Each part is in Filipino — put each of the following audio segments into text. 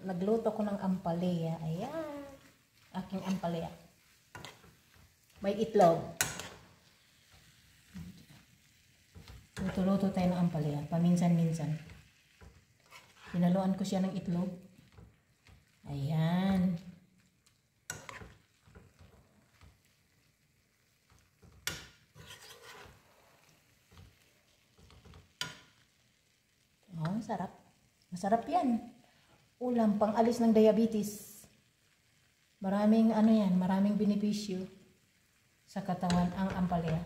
nagluto ko ng ampalaya. Ayan. Aking ampalaya. May itlog. Luto-luto tayo ng ampalaya. Paminsan-minsan. Hinaluan ko siya ng itlog. Ayan. Oh, sarap. Masarap yan. Ulam pang alis ng diabetes. Maraming maraming benepisyo sa katawan ang ampalaya.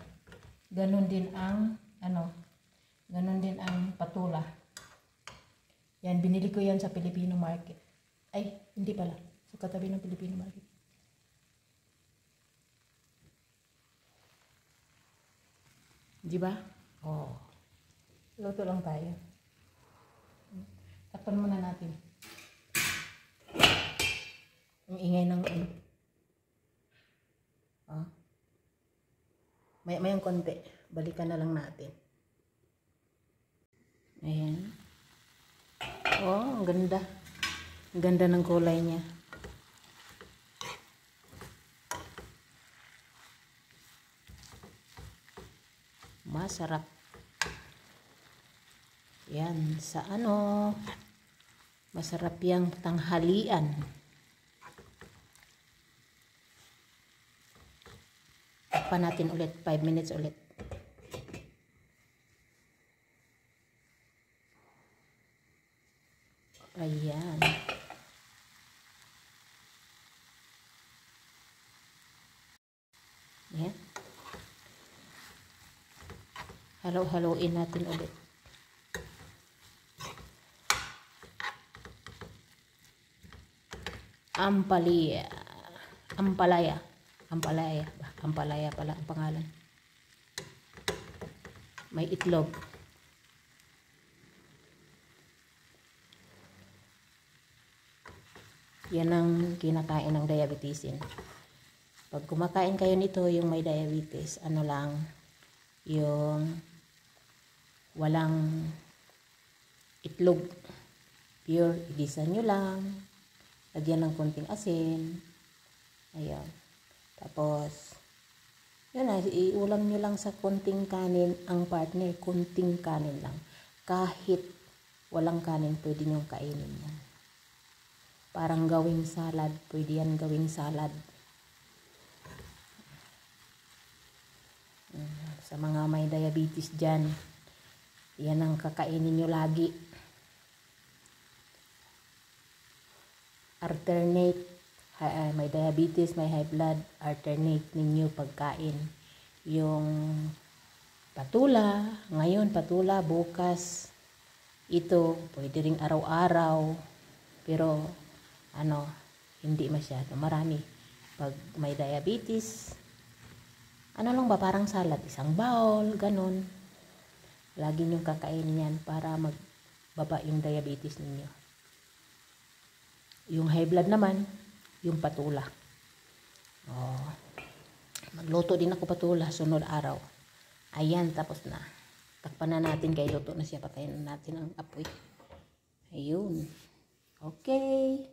Ganon din ang patula. Yan, binili ko yan sa Filipino market. Ay, hindi pala. Sa katabi ng Filipino market. Di ba? Oh. Luto lang tayo. Takpan muna natin. Ang ingay ng May konti. Balikan na lang natin. Ayan. Oh, ang ganda. Ang ganda ng kulay niya. Masarap. Yan, sa masarap yang tanghalian. Pa natin ulit, 5 minutes ulit. Ayan. Ayan. Halo-haloin natin ulit. Ampalaya pala ang pangalan. May itlog. Yan ang kinakain ng diabetisin. Pag kumakain kayo nito, yung may diabetes, yung walang itlog, pure, igisa nyo lang. Lagyan ng konting asin. Ayan. Tapos, yun na, iulam nyo lang sa konting kanin ang partner. Konting kanin lang. Kahit walang kanin, pwede nyo kainin yan. Parang gawing salad. Pwede yan gawing salad. Sa mga may diabetes dyan, yan ang kakainin nyo lagi. Alternate, may diabetes, may high blood, alternate ninyo pagkain. Yung patula, ngayon patula, bukas ito, pwede ring araw-araw, pero hindi masyado, marami. Pag may diabetes, lang ba, parang salad, isang bowl, ganon. Lagi nyo kakainin yan para magbaba yung diabetes ninyo. Yung high blood naman, yung patula. Oh. Magluto din ako patula sunod araw. Ayan, tapos na. Takpan na natin, kay luto na siya. Patayin na natin ang apoy. Ayun. Okay.